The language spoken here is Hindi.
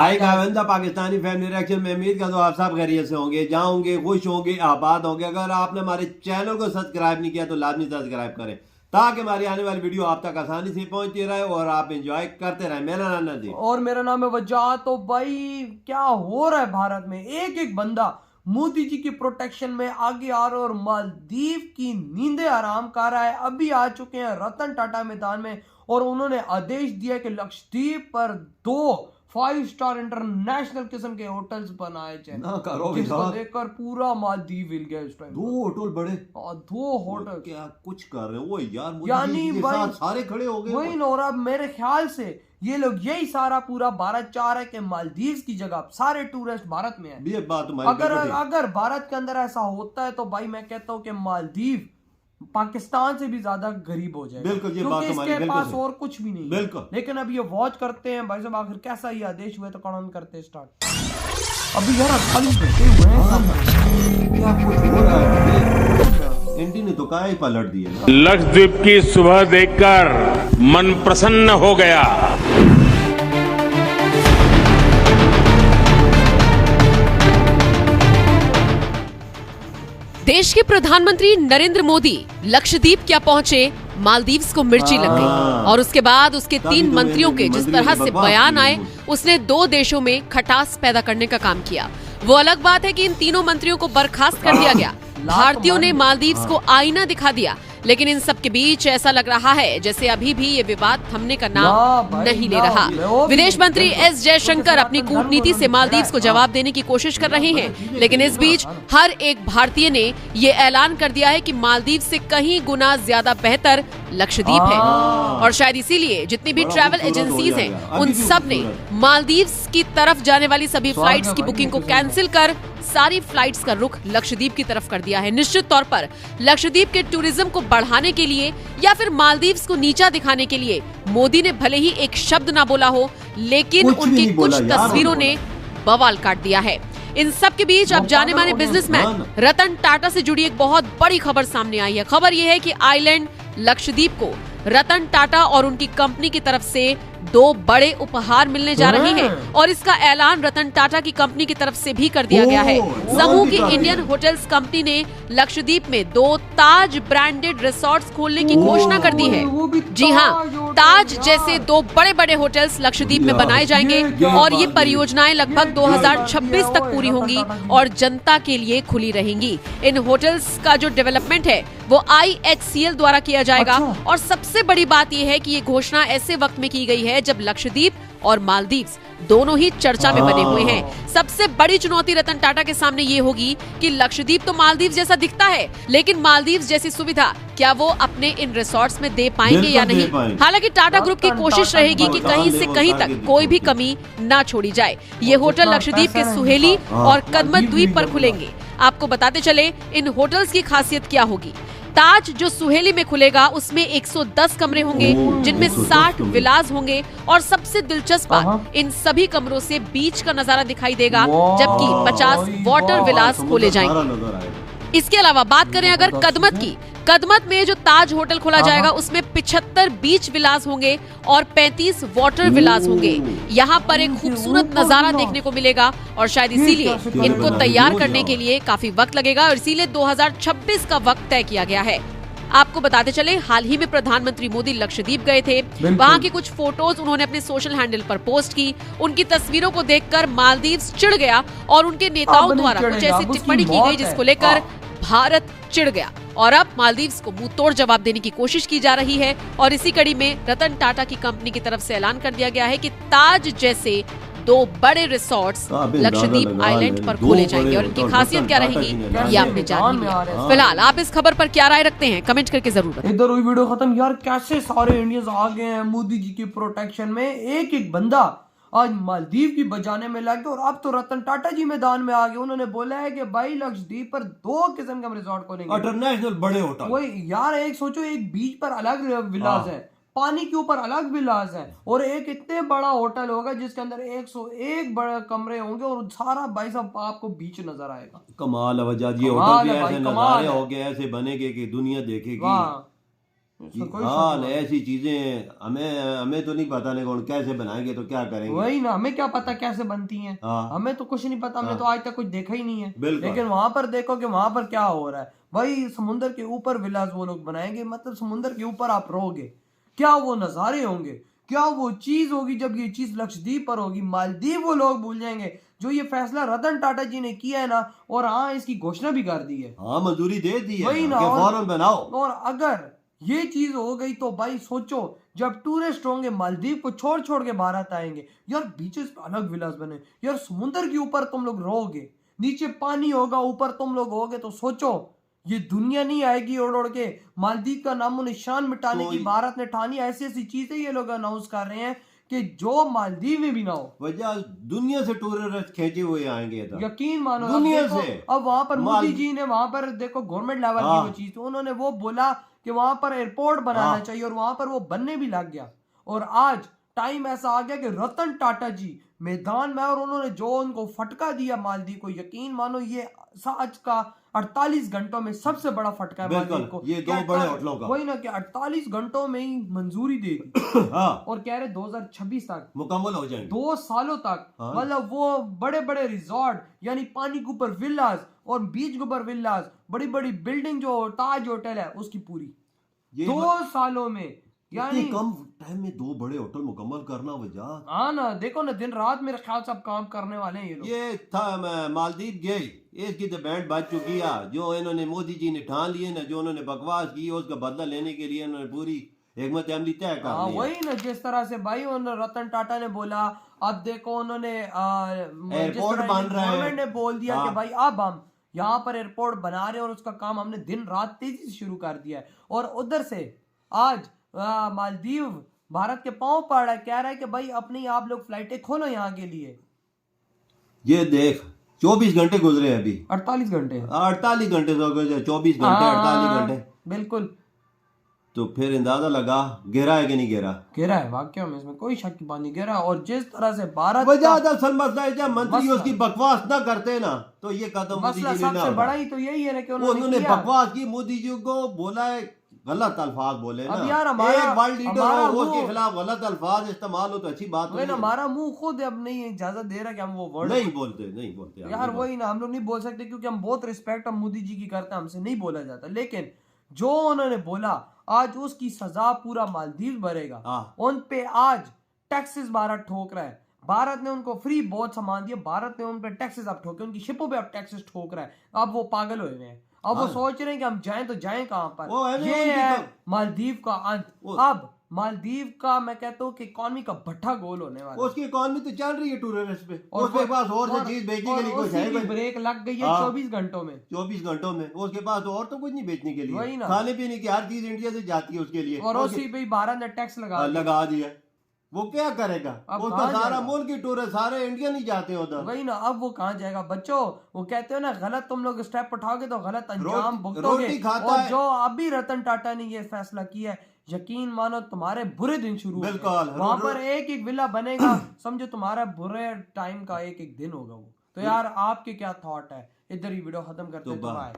हाय गाविंदा, पाकिस्तानी फैमिली रिएक्शन में उम्मीद करता हूँ आप सब खैरियत से होंगे, जहाँ होंगे खुश होंगे, आबाद होंगे। अगर आपने हमारे चैनल को सब्सक्राइब नहीं किया तो लाजमी सब्सक्राइब करें ताकि हमारी आने वाली वीडियो आप तक आसानी से पहुंचती रहे और आप एंजॉय करते रहें। मेरा नाम नजीर और मेरा नाम है वजह। तो भाई क्या हो रहा है भारत में, एक एक बंदा मोदी जी की प्रोटेक्शन में आगे आ रहा है और मालदीव की नींदें आराम कर रहा है। अभी आ चुके हैं रतन टाटा मैदान में और उन्होंने आदेश दिया कि लक्षद्वीप पर 2 5 स्टार इंटरनेशनल किस्म के होटल्स बनाए जाए ना करो जिसको देखकर पूरा मालदीव हिल गया इस टाइम। 2 होटल बड़े, 2 होटल क्या कुछ कर रहे हो वो यार, मुझे यानी के भाई साथ सारे खड़े हो गए। वही और अब मेरे ख्याल से ये लोग यही सारा पूरा भारत चाह रहे कि मालदीव की जगह सारे टूरिस्ट भारत में है। ये बात तुम्हारी अगर बिल्कुल ठीक। अगर भारत के अंदर ऐसा होता है तो भाई मैं कहता हूँ कि मालदीव पाकिस्तान से भी ज्यादा गरीब हो जाएगा। बिल्कुल, ये बात क्योंकि तुम्हारी इसके बिल्कुल पास सही। और कुछ भी नहीं है। बिल्कुल। लेकिन अब ये वॉच करते हैं भाई साहब, आखिर कैसा ये आदेश हुआ तो कौन करते स्टार्ट। अभी यार खाली बैठे हुए हैं, क्या कुछ हो रहा है? एंटी ने तो क्या ही पलट दिया ना। लक्षद्वीप की सुबह देखकर मन प्रसन्न हो गया। देश के प्रधानमंत्री नरेंद्र मोदी लक्षद्वीप क्या पहुंचे, मालदीव्स को मिर्ची लग गई और उसके बाद उसके 3 मंत्रियों के जिस तरह से बयान आए, उसने 2 देशों में खटास पैदा करने का काम किया। वो अलग बात है कि इन तीनों मंत्रियों को बर्खास्त कर दिया गया। भारतीयों ने मालदीव्स को आईना दिखा दिया, लेकिन इन सब के बीच ऐसा लग रहा है जैसे अभी भी ये विवाद थमने का नाम नहीं ले रहा। विदेश मंत्री एस जयशंकर अपनी कूटनीति से मालदीव्स को जवाब देने की कोशिश कर रहे हैं, लेकिन इस बीच हर एक भारतीय ने ये ऐलान कर दिया है कि मालदीव से कहीं गुना ज्यादा बेहतर लक्षद्वीप है। और शायद इसीलिए जितनी भी ट्रैवल एजेंसीज हैं उन सब ने मालदीव्स की तरफ जाने वाली सभी फ्लाइट्स की बुकिंग को कैंसिल कर सारी फ्लाइट्स का रुख लक्षद्वीप की तरफ कर दिया है। निश्चित तौर पर लक्षद्वीप के टूरिज्म को बढ़ाने के लिए या फिर मालदीव्स को नीचा दिखाने के लिए मोदी ने भले ही एक शब्द ना बोला हो, लेकिन उनकी कुछ तस्वीरों ने बवाल काट दिया है। इन सब के बीच अब जाने माने बिजनेसमैन रतन टाटा से जुड़ी एक बहुत बड़ी खबर सामने आई है। खबर यह है कि आइलैंड लक्षद्वीप को रतन टाटा और उनकी कंपनी की तरफ से 2 बड़े उपहार मिलने जा रहे हैं और इसका ऐलान रतन टाटा की कंपनी की तरफ से भी कर दिया गया है। समूह की इंडियन होटल्स कंपनी ने लक्षद्वीप में 2 ताज ब्रांडेड रिसोर्ट्स खोलने की घोषणा कर दी है। जी हाँ, ताज जैसे 2 बड़े बड़े होटल्स लक्षद्वीप में बनाए जाएंगे और ये परियोजनाएं लगभग 2026 तक पूरी होंगी और जनता के लिए खुली रहेंगी। इन होटल्स का जो डेवलपमेंट है वो IHCL द्वारा किया जाएगा। और सबसे बड़ी बात यह है कि ये घोषणा ऐसे वक्त में की गई है जब लक्षद्वीप और मालदीव्स दोनों ही चर्चा में बने हुए हैं। सबसे बड़ी चुनौती रतन टाटा के सामने ये होगी कि लक्षद्वीप तो मालदीव जैसा दिखता है, लेकिन मालदीव जैसी सुविधा क्या वो अपने इन रिसोर्ट्स में दे पाएंगे या नहीं। हालांकि टाटा ग्रुप की कोशिश रहेगी कि कहीं से कहीं तक कोई भी कमी ना छोड़ी जाए। ये होटल लक्षद्वीप के सुहेली और कदमत द्वीप पर खुलेंगे। आपको बताते चले इन होटल्स की खासियत क्या होगी। ताज जो सुहेली में खुलेगा उसमें 110 कमरे होंगे जिनमें 60 विलास होंगे और सबसे दिलचस्प बात, इन सभी कमरों से बीच का नजारा दिखाई देगा, जबकि 50 वाटर विलास खोले जाएंगे। इसके अलावा बात करें अगर कदमत की, कदमत में जो ताज होटल खोला जाएगा उसमें 75 बीच विलास होंगे और 35 वाटर विलास होंगे। यहाँ पर एक खूबसूरत नजारा देखने को मिलेगा और शायद इसीलिए इनको तैयार करने के लिए काफी वक्त लगेगा और इसीलिए 2026 का वक्त तय किया गया है। आपको बताते चले, हाल ही में प्रधानमंत्री मोदी लक्षद्वीप गए थे। वहाँ की कुछ फोटोज उन्होंने अपने सोशल हैंडल पर पोस्ट की। उनकी तस्वीरों को देखकर मालदीव्स चिढ़ गया और उनके नेताओं द्वारा कुछ ऐसी टिप्पणी की गई जिसको लेकर भारत चिढ़ गया और अब मालदीव्स को मुंह तोड़ जवाब देने की कोशिश की जा रही है। और इसी कड़ी में रतन टाटा की कंपनी की तरफ से ऐलान कर दिया गया है कि ताज जैसे 2 बड़े रिसोर्ट्स लक्षद्वीप आइलैंड पर खोले जाएंगे और इनकी खासियत क्या रहेगी ये आपने जान लिया। फिलहाल आप इस खबर पर क्या राय रखते हैं, कमेंट करके जरूर बताएं। इधर हुई वीडियो खत्म। यार कैसे सारे इंडियंस आ गए हैं मोदी जी की प्रोटेक्शन में, एक एक बंदा आज मालदीव की बजाने में लग गया और अब तो रतन टाटा जी मैदान में आ गए। उन्होंने बोला है कि भाई लक्षद्वीप पर 2 किस्म के रिजॉर्ट खोलेंगे, इंटरनेशनल बड़े होटल। वही यार, एक सोचो, एक बीच पर अलग विलास है, पानी के ऊपर अलग विलास है और एक इतने बड़ा होटल होगा जिसके अंदर 101 बड़े कमरे होंगे और सारा भाई साहब आपको बीच नजर आएगा। कमाल है वजह, ये होटल भी ऐसे नजारे हो गए, ऐसे बनेगे कि दुनिया देखेगी। इसमें कोई हाँ शक नहीं। ऐसी चीजें हमें तो नहीं पता नहीं कौन कैसे बनाएंगे तो क्या करेंगे। वही ना, हमें क्या पता कैसे बनती हैं। हाँ। हमें तो कुछ नहीं पता, हमने तो आज तक कुछ देखा ही नहीं है। बिल्कुल। लेकिन वहां पर देखो कि वहां पर क्या हो रहा है भाई। समुंदर के ऊपर विलास वो लोग बनाएंगे, मतलब समुंदर के ऊपर आप रहोगे, क्या वो नजारे होंगे, क्या वो चीज होगी जब ये चीज लक्षद्वीप पर होगी। मालदीव वो लोग भूल जाएंगे जो ये फैसला रतन टाटा जी ने किया है ना, और हाँ इसकी घोषणा भी कर दी है। हाँ मंजूरी दे दी है वही ना, कि और- फौरन बनाओ। और अगर ये चीज हो गई तो भाई सोचो, जब टूरिस्ट होंगे मालदीव को छोड़ छोड़ के भारत आएंगे यार, बीचेस पे अलग विलास बने यार, समुद्र के ऊपर तुम लोग रहोगे, नीचे पानी होगा, ऊपर तुम लोग होगे, तो सोचो ये दुनिया नहीं आएगी उड़ उड़ के मालदीव का नामो निशान मिटाने तो की भारत ने ठानी। ऐसी ऐसी चीजें ये लोग अनाउंस कर रहे हैं कि जो मालदीव में भी ना हो। वजह दुनिया से टूरिस्ट खेचे हुए आएंगे तो यकीन मानो, अब दुनिया देखो, से। अब वहां पर माल- मोदी जी ने वहां पर देखो गवर्नमेंट लेवल की हाँ। वो चीज, तो उन्होंने वो बोला कि वहां पर एयरपोर्ट बनाना हाँ। चाहिए, और वहां पर वो बनने भी लग गया। और आज टाइम ऐसा आ गया कि रतन टाटा जी मैदान में, और उन्होंने जो उनको फटका दिया मालदीव को, यकीन मानो ये आज का 48 घंटों में सबसे बड़ा फटका है बिल्कुल, मालदीव को। ये कि दो बड़े 48 होटलों का। वही ना कि 48 घंटों में ही मंजूरी दे दी हाँ और कह रहे 2026 तक, मुकम्मल हो जाएंगे। 2 सालों तक। हाँ। मतलब वो बड़े बड़े रिजॉर्ट, यानी पानी के ऊपर विलास और बीच के ऊपर विलास, बड़ी बड़ी बिल्डिंग जो ताज होटल है उसकी पूरी ये 2 सालों में। यानी इतने कम टाइम में 2 बड़े होटल मुकम्मल करना वजह। हाँ ना, देखो ना दिन रात मेरे ख्याल से अब काम करने वाले हैं ये लोग। ये था मालदीव गए, इसकी तो बैंड बज चुकी है। जो इन्होंने मोदी जी ने ठान लिए ना, जो उन्होंने बकवास की उसका बदला लेने के लिए इन्होंने पूरी हिकमत अमली तय कर हाँ ली है। वही ना, जिस तरह से भाई उन्होंने रतन टाटा ने बोला, अब देखो उन्होंने एयरपोर्ट बन रहा है। गवर्नमेंट ने बोल दिया हाँ। कि भाई अब हम यहाँ पर एयरपोर्ट बना रहे हैं, और उसका काम हमने दिन रात तेजी से शुरू कर दिया है। और उधर से आज मालदीव भारत के पांव पड़ रहा है, कह रहा है कि भाई अपनी आप लोग फ्लाइटें खोलो यहाँ के लिए। ये देख 24 घंटे गुजरे हैं अभी। 48 घंटे 48 घंटे तो हो गए, 24 घंटे हाँ, 48 घंटे। बिल्कुल तो फिर अंदाजा लगा गिरा है कि नहीं गिरा। गिरा है, वाकई में इसमें कोई शक की बात नहीं, गिरा। और जिस तरह से भारत वजह का असल मसला है, जब मंत्री मसला- उसकी बकवास ना करते ना तो ये कदम मोदी मसला जी ने ना सबसे उठाया। बड़ा ही तो यही है ना कि उन्होंने किया। बकवास की, मोदी जी को बोला है गलत अल्फाज बोले ना। अब यार हमारा- एक वर्ल्ड लीडर हमारा हो उसके वो- खिलाफ गलत अल्फाज इस्तेमाल हो तो अच्छी बात वही नहीं ना, है। हमारा मुंह खुद अब नहीं इजाजत दे रहा कि हम वो वर्ड नहीं बोलते यार, वही ना, हम लोग नहीं बोल सकते क्योंकि हम बहुत रिस्पेक्ट हम मोदी जी की करते हैं, हमसे नहीं बोला जाता। लेकिन जो उन्होंने बोला आज उसकी सजा पूरा मालदीव भरेगा। हाँ। उन पे आज टैक्सेस भारत ठोक रहा है। भारत ने उनको फ्री बहुत सामान दिया, भारत ने उन पे टैक्सेस अब ठोके, उनकी शिपों पे अब टैक्सेस ठोक रहा है। अब वो पागल हुए हैं, अब वो हाँ। सोच रहे हैं कि हम जाएं तो जाएं कहां वो है पर। ना, ये उनकी है तो- मालदीव का अंत। वो- अब मालदीव का मैं कहता हूँ कि इकॉनमी का भट्ठा गोल होने वाला है। उसकी इकॉनमी तो चल रही है टूरिस्ट पे, और उसके वो- पास और से चीज बेचने के लिए कुछ है उसी की कोई? ब्रेक लग गई है हाँ। 24 घंटों में। 24 घंटों में उसके पास तो और तो कुछ नहीं बेचने के वही लिए। ना। खाने पीने की हर चीज इंडिया से जाती है उसके लिए। और उसी पे ही भारत ने टैक्स लगा दिया। लगा दिया। वो क्या करेगा? अब उसका कहाँ सारा जाएगा? मुल्क ही टूरिस्ट, सारे इंडिया नहीं जाते उधर। वही ना, अब वो कहाँ जाएगा बच्चों? वो कहते हो ना, गलत तुम लोग स्टेप उठाओगे तो गलत अंजाम भुगतोगे। रोटी खाता और है। जो अभी रतन टाटा ने ये फैसला किया है, यकीन मानो तुम्हारे बुरे दिन शुरू हो गए। बिल्कुल। वहां पर एक एक विला बनेगा, समझो तुम्हारा बुरे टाइम का एक एक दिन होगा वो। तो यार आपके क्या थॉट है? इधर ही वीडियो खत्म करते हैं। तो तो बाय।